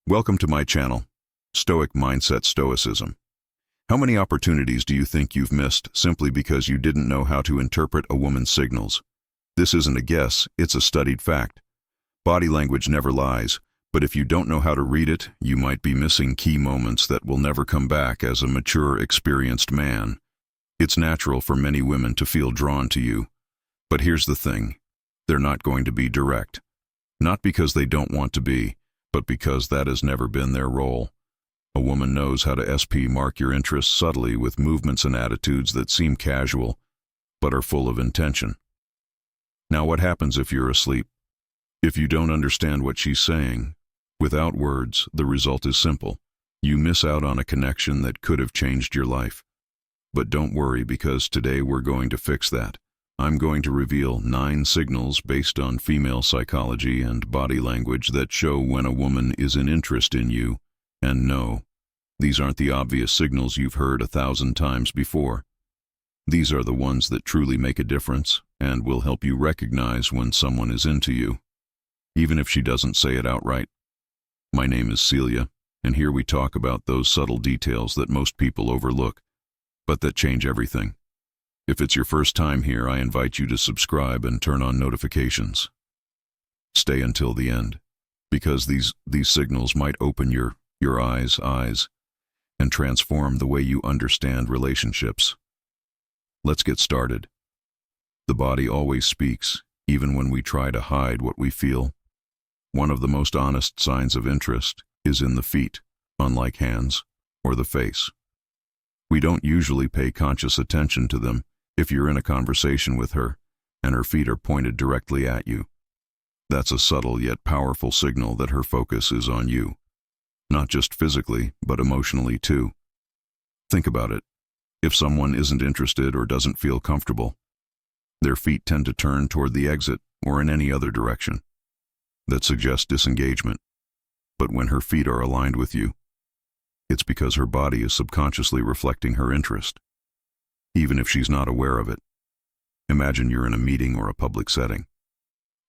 Welcome to my channel, Stoic Mindset Stoicism. How many opportunities do you think you've missed simply because you didn't know how to interpret a woman's signals? This isn't a guess, it's a studied fact. Body language never lies, but if you don't know how to read it, you might be missing key moments that will never come back as a mature, experienced man. It's natural for many women to feel drawn to you. But here's the thing, they're not going to be direct. Not because they don't want to be, but because that has never been their role. A woman knows how to mark your interest subtly with movements and attitudes that seem casual, but are full of intention. Now what happens if you're asleep? If you don't understand what she's saying, without words, the result is simple. You miss out on a connection that could have changed your life. But don't worry, because today we're going to fix that. I'm going to reveal 9 signals based on female psychology and body language that show when a woman is in interest in you. And no, these aren't the obvious signals you've heard 1,000 times before. These are the ones that truly make a difference and will help you recognize when someone is into you, even if she doesn't say it outright. My name is Celia, and here we talk about those subtle details that most people overlook, but that change everything. If it's your first time here, I invite you to subscribe and turn on notifications. Stay until the end, because these signals might open your eyes and transform the way you understand relationships. Let's get started. The body always speaks, even when we try to hide what we feel. One of the most honest signs of interest is in the feet, unlike hands or the face. We don't usually pay conscious attention to them. If you're in a conversation with her, and her feet are pointed directly at you, that's a subtle yet powerful signal that her focus is on you. Not just physically, but emotionally too. Think about it. If someone isn't interested or doesn't feel comfortable, their feet tend to turn toward the exit or in any other direction. That suggests disengagement. But when her feet are aligned with you, it's because her body is subconsciously reflecting her interest, even if she's not aware of it. Imagine you're in a meeting or a public setting,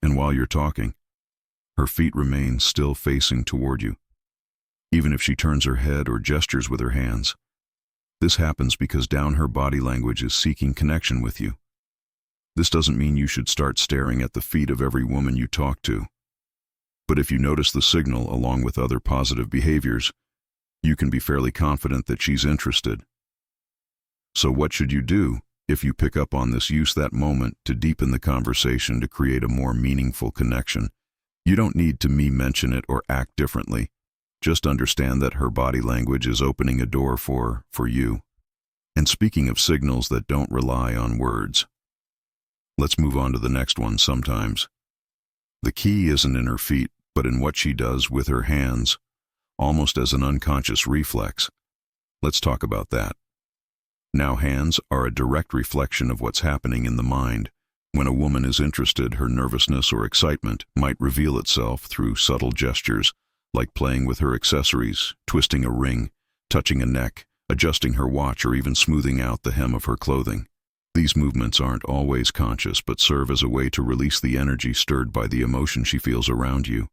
and while you're talking, her feet remain still facing toward you, even if she turns her head or gestures with her hands. This happens because her body language is seeking connection with you. This doesn't mean you should start staring at the feet of every woman you talk to. But if you notice the signal along with other positive behaviors, you can be fairly confident that she's interested. So what should you do if you pick up on this? Use that moment to deepen the conversation to create a more meaningful connection. You don't need to mention it or act differently. Just understand that her body language is opening a door for you. And speaking of signals that don't rely on words, let's move on to the next one. Sometimes the key isn't in her feet, but in what she does with her hands, almost as an unconscious reflex. Let's talk about that. Now, hands are a direct reflection of what's happening in the mind. When a woman is interested, her nervousness or excitement might reveal itself through subtle gestures, like playing with her accessories, twisting a ring, touching a neck, adjusting her watch, or even smoothing out the hem of her clothing. These movements aren't always conscious, but serve as a way to release the energy stirred by the emotion she feels around you.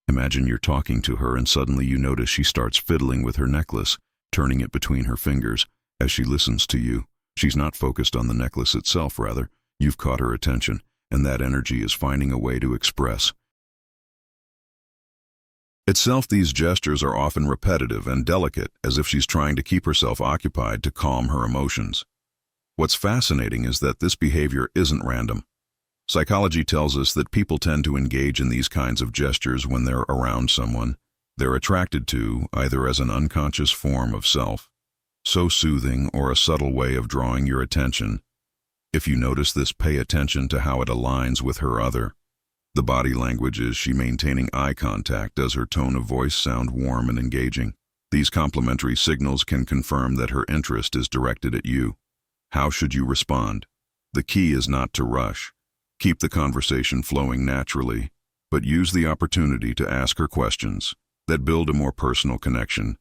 Imagine you're talking to her and suddenly you notice she starts fiddling with her necklace, turning it between her fingers. As she listens to you, she's not focused on the necklace itself, rather, you've caught her attention, and that energy is finding a way to express itself. These gestures are often repetitive and delicate, as if she's trying to keep herself occupied to calm her emotions. What's fascinating is that this behavior isn't random. Psychology tells us that people tend to engage in these kinds of gestures when they're around someone they're attracted to, either as an unconscious form of self, so soothing, or a subtle way of drawing your attention. If you notice this, pay attention to how it aligns with her other. The body language. Is she maintaining eye contact? Does her tone of voice sound warm and engaging? These complementary signals can confirm that her interest is directed at you. How should you respond? The key is not to rush. Keep the conversation flowing naturally, but use the opportunity to ask her questions that build a more personal connection.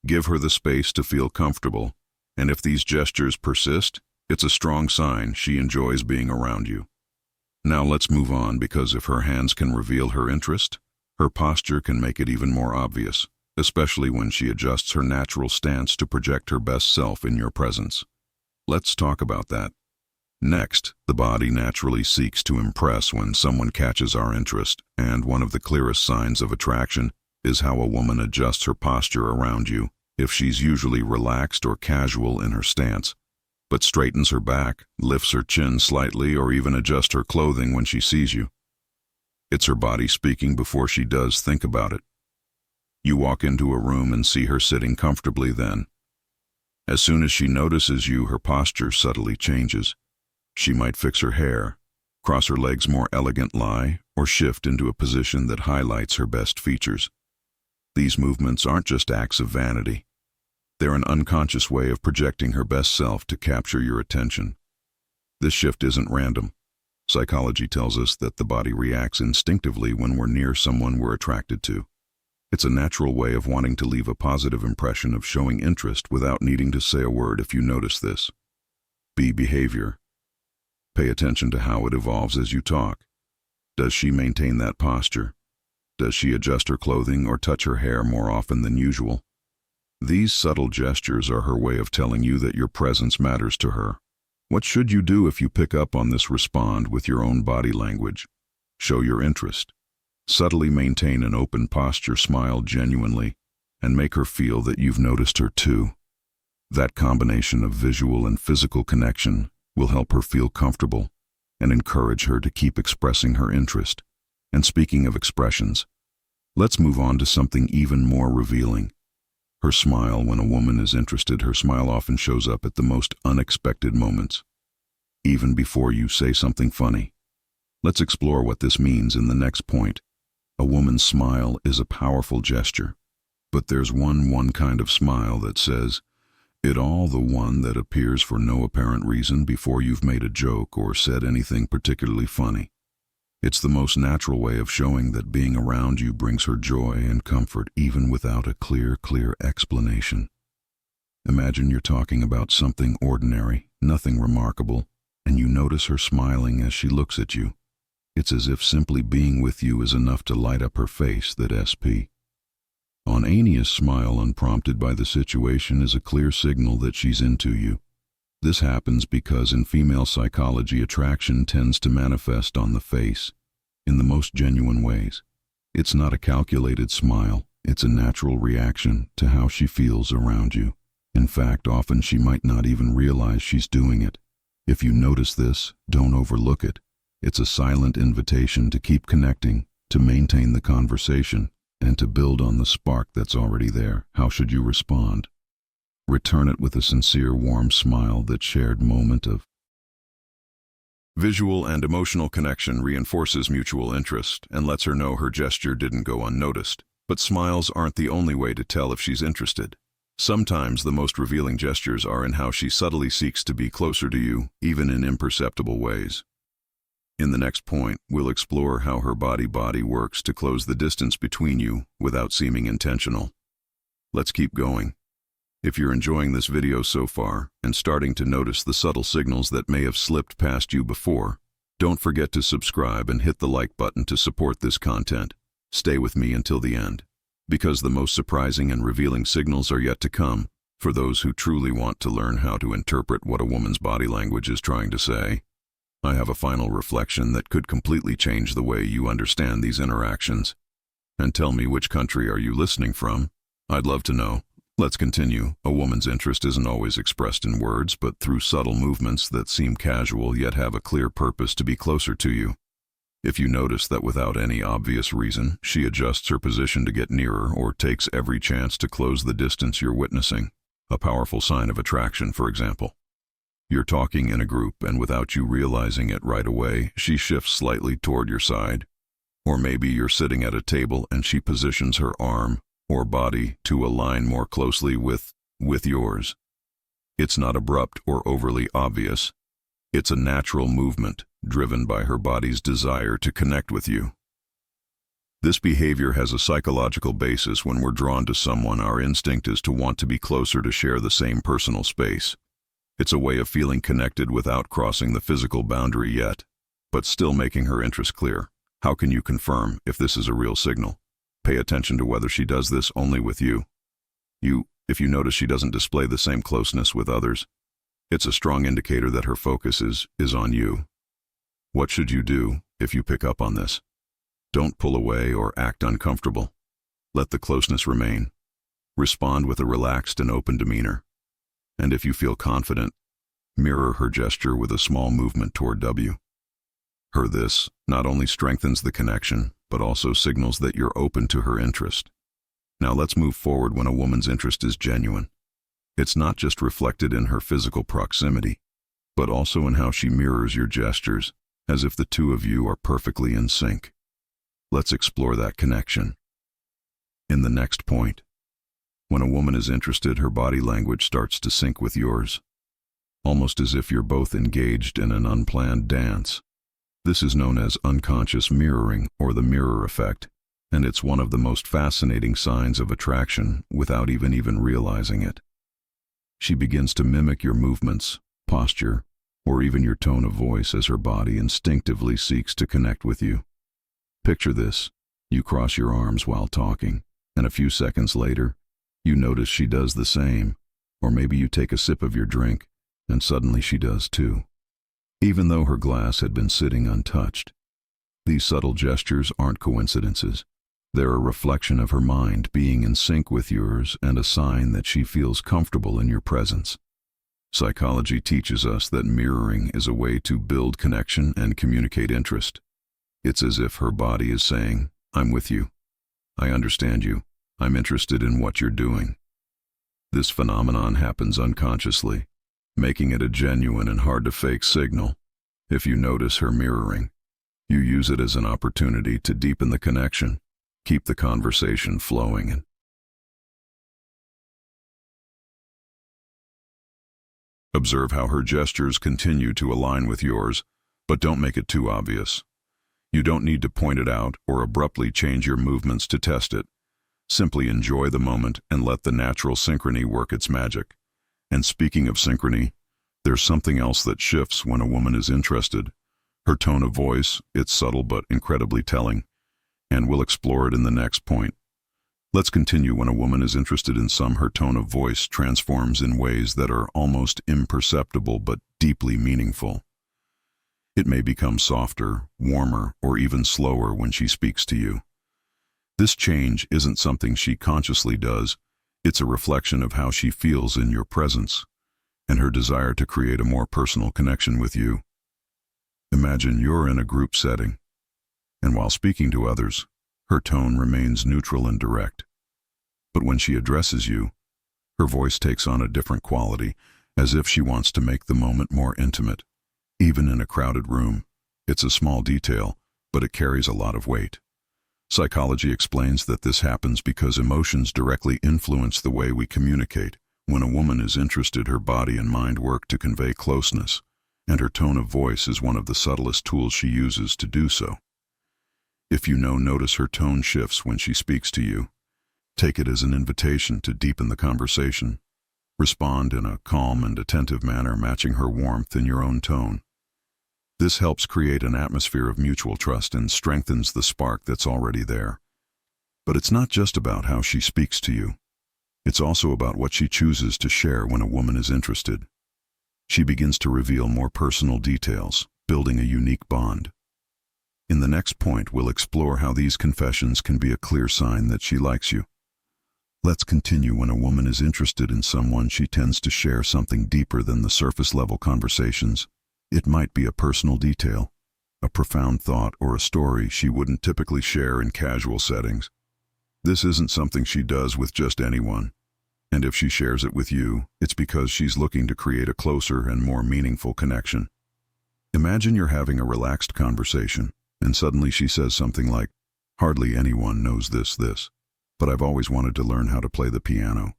Give her the space to feel comfortable, and if these gestures persist, it's a strong sign she enjoys being around you. Now let's move on, because if her hands can reveal her interest, Her posture can make it even more obvious, especially when she adjusts her natural stance to project her best self in your presence. Let's talk about that. Next, the body naturally seeks to impress when someone catches our interest, and one of the clearest signs of attraction is how a woman adjusts her posture around you. If she's usually relaxed or casual in her stance, but straightens her back, lifts her chin slightly, or even adjusts her clothing when she sees you, it's her body speaking before she does think about it. You walk into a room and see her sitting comfortably then. As soon as she notices you, her posture subtly changes. She might fix her hair, cross her legs more elegant lie, or shift into a position that highlights her best features. These movements aren't just acts of vanity. They're an unconscious way of projecting her best self to capture your attention. This shift isn't random. Psychology tells us that the body reacts instinctively when we're near someone we're attracted to. It's a natural way of wanting to leave a positive impression of showing interest without needing to say a word. If you notice this, behavior. Pay attention to how it evolves as you talk. Does she maintain that posture? Does she adjust her clothing or touch her hair more often than usual? These subtle gestures are her way of telling you that your presence matters to her. What should you do if you pick up on this? Respond with your own body language. Show your interest. Subtly maintain an open posture, smile genuinely, and make her feel that you've noticed her too. That combination of visual and physical connection will help her feel comfortable and encourage her to keep expressing her interest. And speaking of expressions, let's move on to something even more revealing. Her smile. When a woman is interested, her smile often shows up at the most unexpected moments, even before you say something funny. Let's explore what this means in the next point. A woman's smile is a powerful gesture, but there's one kind of smile that says it all, the one that appears for no apparent reason before you've made a joke or said anything particularly funny. It's the most natural way of showing that being around you brings her joy and comfort, even without a clear explanation. Imagine you're talking about something ordinary, nothing remarkable, and you notice her smiling as she looks at you. It's as if simply being with you is enough to light up her face. That spontaneous smile, unprompted by the situation, is a clear signal that she's into you. This happens because in female psychology, attraction tends to manifest on the face in the most genuine ways. It's not a calculated smile, it's a natural reaction to how she feels around you. In fact, often she might not even realize she's doing it. If you notice this, don't overlook it. It's a silent invitation to keep connecting, to maintain the conversation, and to build on the spark that's already there. How should you respond? Return it with a sincere, warm smile. That shared moment of visual and emotional connection reinforces mutual interest and lets her know her gesture didn't go unnoticed. But smiles aren't the only way to tell if she's interested. Sometimes the most revealing gestures are in how she subtly seeks to be closer to you, even in imperceptible ways. In the next point, we'll explore how her body works to close the distance between you without seeming intentional. Let's keep going. If you're enjoying this video so far and starting to notice the subtle signals that may have slipped past you before, don't forget to subscribe and hit the like button to support this content. Stay with me until the end, because the most surprising and revealing signals are yet to come for those who truly want to learn how to interpret what a woman's body language is trying to say. I have a final reflection that could completely change the way you understand these interactions. And tell me, which country are you listening from? I'd love to know. Let's continue. A woman's interest isn't always expressed in words, but through subtle movements that seem casual yet have a clear purpose to be closer to you. If you notice that without any obvious reason, she adjusts her position to get nearer or takes every chance to close the distance you're witnessing, a powerful sign of attraction. For example, you're talking in a group and without you realizing it right away, she shifts slightly toward your side. Or maybe you're sitting at a table and she positions her arm or body to align more closely with yours. It's not abrupt or overly obvious. It's a natural movement driven by her body's desire to connect with you. This behavior has a psychological basis. When we're drawn to someone, our instinct is to want to be closer, to share the same personal space. It's a way of feeling connected without crossing the physical boundary yet, but still making her interest clear. How can you confirm if this is a real signal? Pay attention to whether she does this only with you. If you notice she doesn't display the same closeness with others, it's a strong indicator that her focus is on you. What should you do if you pick up on this? Don't pull away or act uncomfortable. Let the closeness remain. Respond with a relaxed and open demeanor. And if you feel confident, mirror her gesture with a small movement toward W. This not only strengthens the connection, but also signals that you're open to her interest. Now let's move forward when a woman's interest is genuine. It's not just reflected in her physical proximity, but also in how she mirrors your gestures, as if the two of you are perfectly in sync. Let's explore that connection. In the next point, when a woman is interested, her body language starts to sync with yours, almost as if you're both engaged in an unplanned dance. This is known as unconscious mirroring or the mirror effect, and it's one of the most fascinating signs of attraction without even realizing it. She begins to mimic your movements, posture, or even your tone of voice as her body instinctively seeks to connect with you. Picture this: you cross your arms while talking, and a few seconds later, you notice she does the same, or maybe you take a sip of your drink, and suddenly she does too, even though her glass had been sitting untouched. These subtle gestures aren't coincidences. They're a reflection of her mind being in sync with yours and a sign that she feels comfortable in your presence. Psychology teaches us that mirroring is a way to build connection and communicate interest. It's as if her body is saying, "I'm with you. I understand you. I'm interested in what you're doing." This phenomenon happens unconsciously, making it a genuine and hard-to-fake signal. If you notice her mirroring, you use it as an opportunity to deepen the connection, keep the conversation flowing, and observe how her gestures continue to align with yours, but don't make it too obvious. You don't need to point it out or abruptly change your movements to test it. Simply enjoy the moment and let the natural synchrony work its magic. And speaking of synchrony, there's something else that shifts when a woman is interested. Her tone of voice, it's subtle but incredibly telling, and we'll explore it in the next point. Let's continue. When a woman is interested in her tone of voice transforms in ways that are almost imperceptible but deeply meaningful. It may become softer, warmer, or even slower when she speaks to you. This change isn't something she consciously does. It's a reflection of how she feels in your presence and her desire to create a more personal connection with you. Imagine you're in a group setting, and while speaking to others, her tone remains neutral and direct. But when she addresses you, her voice takes on a different quality, as if she wants to make the moment more intimate. Even in a crowded room, it's a small detail, but it carries a lot of weight. Psychology explains that this happens because emotions directly influence the way we communicate. When a woman is interested, her body and mind work to convey closeness, and her tone of voice is one of the subtlest tools she uses to do so. If you notice her tone shifts when she speaks to you, take it as an invitation to deepen the conversation. Respond in a calm and attentive manner, matching her warmth in your own tone. This helps create an atmosphere of mutual trust and strengthens the spark that's already there. But it's not just about how she speaks to you. It's also about what she chooses to share. When a woman is interested, she begins to reveal more personal details, building a unique bond. In the next point, we'll explore how these confessions can be a clear sign that she likes you. Let's continue. When a woman is interested in someone, she tends to share something deeper than the surface-level conversations. It might be a personal detail, a profound thought, or a story she wouldn't typically share in casual settings. This isn't something she does with just anyone, and if she shares it with you, it's because she's looking to create a closer and more meaningful connection. Imagine you're having a relaxed conversation, and suddenly she says something like, "Hardly anyone knows this, but I've always wanted to learn how to play the piano,"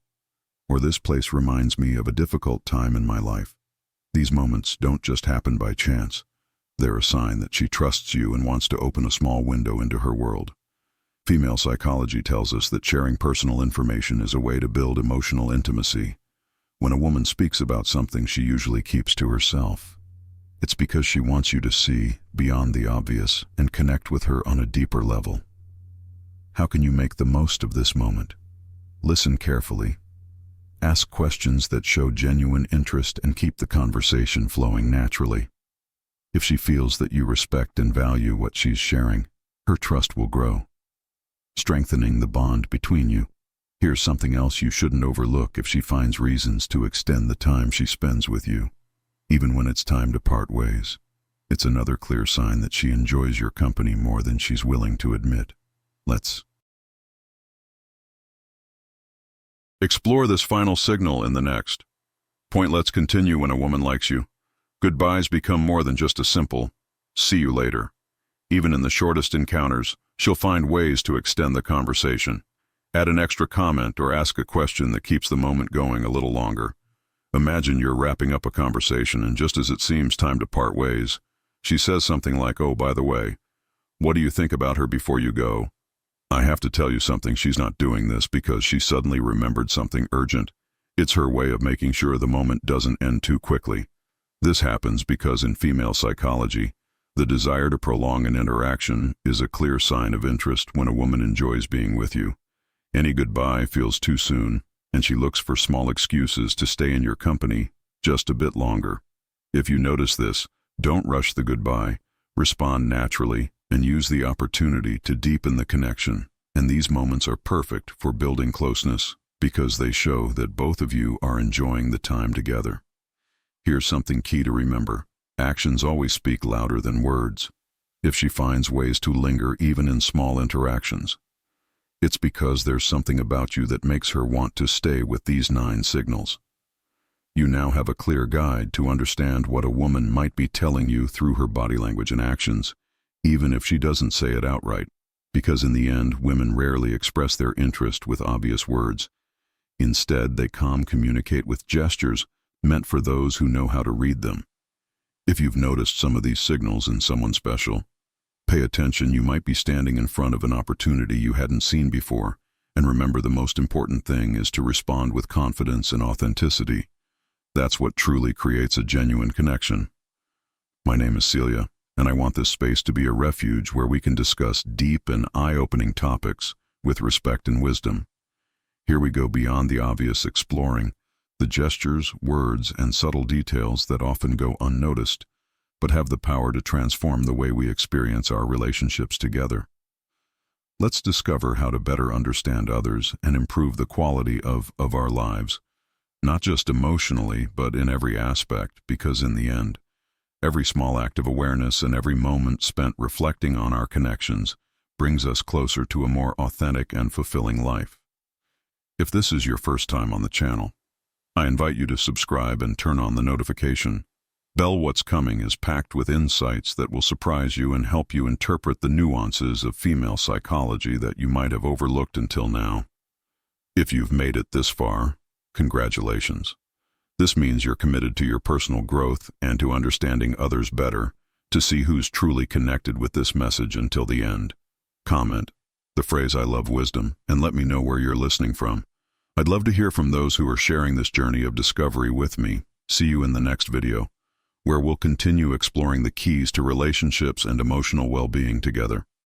or "This place reminds me of a difficult time in my life." These moments don't just happen by chance. They're a sign that she trusts you and wants to open a small window into her world. Female psychology tells us that sharing personal information is a way to build emotional intimacy. When a woman speaks about something she usually keeps to herself, it's because she wants you to see beyond the obvious and connect with her on a deeper level. How can you make the most of this moment? Listen carefully. Ask questions that show genuine interest and keep the conversation flowing naturally. If she feels that you respect and value what she's sharing, her trust will grow, strengthening the bond between you. Here's something else you shouldn't overlook: if she finds reasons to extend the time she spends with you, even when it's time to part ways, it's another clear sign that she enjoys your company more than she's willing to admit. Let's explore this final signal in the next point. Let's continue. When a woman likes you, goodbyes become more than just a simple "see you later." Even in the shortest encounters, she'll find ways to extend the conversation. Add an extra comment or ask a question that keeps the moment going a little longer. Imagine you're wrapping up a conversation, and just as it seems time to part ways, she says something like, "Oh, by the way, what do you think about her before you go?" I have to tell you something, she's not doing this because she suddenly remembered something urgent. It's her way of making sure the moment doesn't end too quickly. This happens because in female psychology, the desire to prolong an interaction is a clear sign of interest. When a woman enjoys being with you, any goodbye feels too soon, and she looks for small excuses to stay in your company just a bit longer. If you notice this, don't rush the goodbye. Respond naturally and use the opportunity to deepen the connection. And these moments are perfect for building closeness because they show that both of you are enjoying the time together. Here's something key to remember: actions always speak louder than words. If she finds ways to linger even in small interactions, it's because there's something about you that makes her want to stay. With these 9 signals, you now have a clear guide to understand what a woman might be telling you through her body language and actions, even if she doesn't say it outright. Because in the end, women rarely express their interest with obvious words. Instead, they communicate with gestures meant for those who know how to read them. If you've noticed some of these signals in someone special, pay attention. You might be standing in front of an opportunity you hadn't seen before. And remember, the most important thing is to respond with confidence and authenticity. That's what truly creates a genuine connection. My name is Celia, and I want this space to be a refuge where we can discuss deep and eye-opening topics with respect and wisdom. Here we go beyond the obvious, exploring the gestures, words, and subtle details that often go unnoticed, but have the power to transform the way we experience our relationships together. Let's discover how to better understand others and improve the quality of our lives, not just emotionally, but in every aspect, because in the end, every small act of awareness and every moment spent reflecting on our connections brings us closer to a more authentic and fulfilling life. If this is your first time on the channel, I invite you to subscribe and turn on the notification bell. What's coming is packed with insights that will surprise you and help you interpret the nuances of female psychology that you might have overlooked until now. If you've made it this far, congratulations. This means you're committed to your personal growth and to understanding others better. To see who's truly connected with this message until the end, comment the phrase "I love wisdom" and let me know where you're listening from. I'd love to hear from those who are sharing this journey of discovery with me. See you in the next video, where we'll continue exploring the keys to relationships and emotional well-being together.